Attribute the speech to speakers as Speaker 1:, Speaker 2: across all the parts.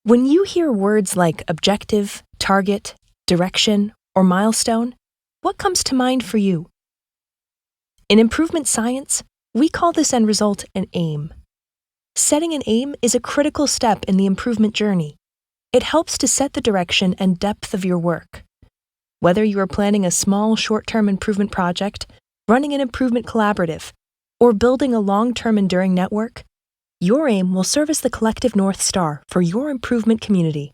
Speaker 1: When you hear words like objective, target, direction, or milestone, what comes to mind for you? In improvement science, we call this end result an aim. Setting an aim is a critical step in the improvement journey. It helps to set the direction and depth of your work. Whether you are planning a small short-term improvement project, running an improvement collaborative, or building a long-term enduring network, your aim will serve as the collective North Star for your improvement community.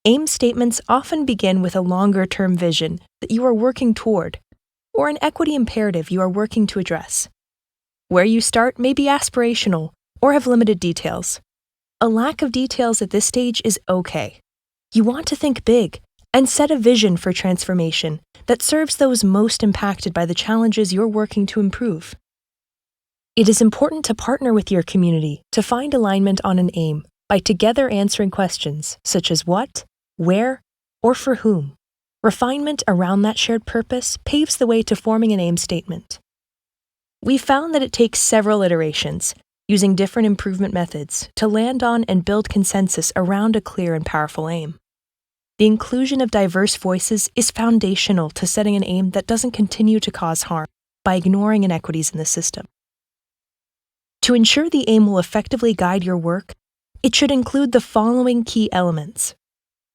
Speaker 1: Aim statements often begin with a longer-term vision that you are working toward, or an equity imperative you are working to address. Where you start may be aspirational or have limited details. A lack of details at this stage is okay. You want to think big and set a vision for transformation that serves those most impacted by the challenges you're working to improve. It is important to partner with your community to find alignment on an aim by together answering questions such as what, where, or for whom. Refinement around that shared purpose paves the way to forming an aim statement. We found that it takes several iterations, using different improvement methods, to land on and build consensus around a clear and powerful aim. The inclusion of diverse voices is foundational to setting an aim that doesn't continue to cause harm by ignoring inequities in the system. To ensure the aim will effectively guide your work, it should include the following key elements.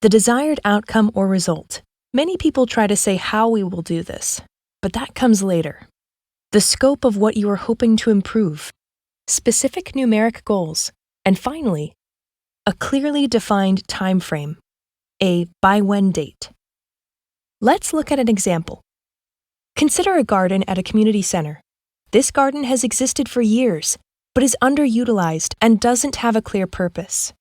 Speaker 1: The desired outcome or result. Many people try to say how we will do this, but that comes later. The scope of what you are hoping to improve. Specific numeric goals. And finally, a clearly defined time frame, a by-when date. Let's look at an example. Consider a garden at a community center. This garden has existed for years, but is underutilized and doesn't have a clear purpose.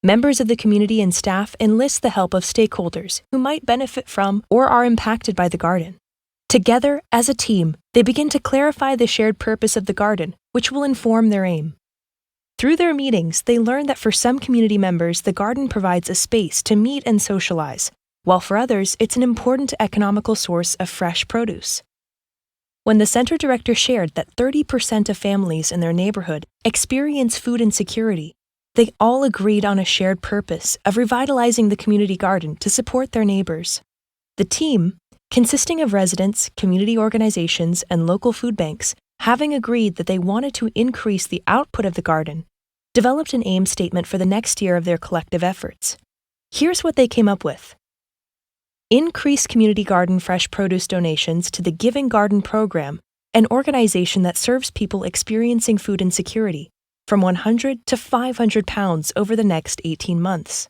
Speaker 1: Members of the community and staff enlist the help of stakeholders who might benefit from or are impacted by the garden. Together, as a team, they begin to clarify the shared purpose of the garden, which will inform their aim. Through their meetings, they learn that for some community members, the garden provides a space to meet and socialize, while for others, it's an important economical source of fresh produce. When the center director shared that 30% of families in their neighborhood experience food insecurity, they all agreed on a shared purpose of revitalizing the community garden to support their neighbors. The team, consisting of residents, community organizations, and local food banks, having agreed that they wanted to increase the output of the garden, developed an aim statement for the next year of their collective efforts. Here's what they came up with. Increase community garden fresh produce donations to the Giving Garden program, an organization that serves people experiencing food insecurity, from 100 to 500 pounds over the next 18 months.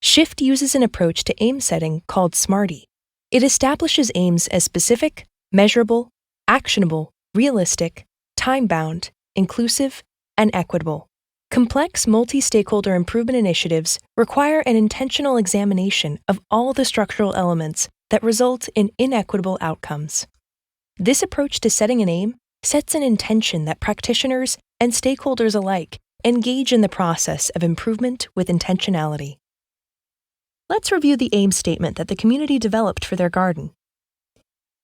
Speaker 1: SHIFT uses an approach to aim setting called SMARTIE. It establishes aims as specific, measurable, actionable, realistic, time-bound, inclusive, and equitable. Complex multi-stakeholder improvement initiatives require an intentional examination of all the structural elements that result in inequitable outcomes. This approach to setting an aim sets an intention that practitioners and stakeholders alike engage in the process of improvement with intentionality. Let's review the aim statement that the community developed for their garden.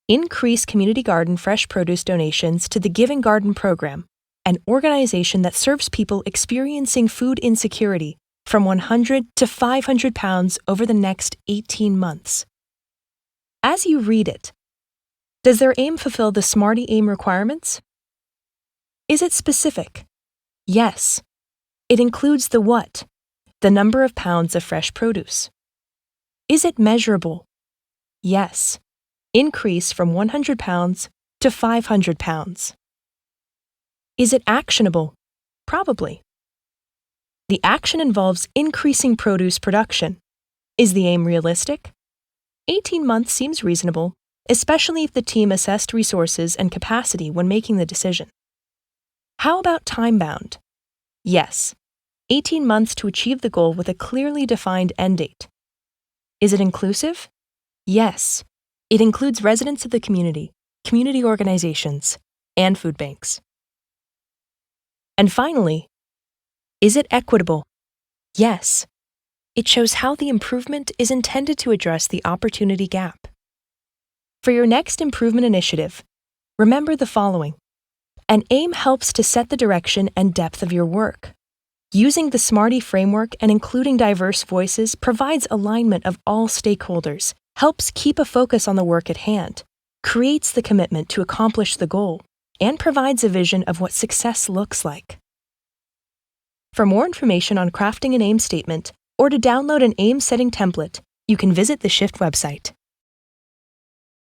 Speaker 1: Increase community garden fresh produce donations to the Giving Garden program, an organization that serves people experiencing food insecurity, from 100 to 500 pounds over the next 18 months. As you read it, does their aim fulfill the SMARTIE aim requirements? Is it specific? Yes. It includes the what, the number of pounds of fresh produce. Is it measurable? Yes. Increase from 100 pounds to 500 pounds. Is it actionable? Probably. The action involves increasing produce production. Is the aim realistic? 18 months seems reasonable, especially if the team assessed resources and capacity when making the decision. How about time-bound? Yes. 18 months to achieve the goal with a clearly defined end date. Is it inclusive? Yes. It includes residents of the community, community organizations, and food banks. And finally, is it equitable? Yes. It shows how the improvement is intended to address the opportunity gap. For your next improvement initiative, remember the following. An aim helps to set the direction and depth of your work. Using the SMARTIE framework and including diverse voices provides alignment of all stakeholders, helps keep a focus on the work at hand, creates the commitment to accomplish the goal, and provides a vision of what success looks like. For more information on crafting an aim statement or to download an aim setting template, you can visit the SHIFT website.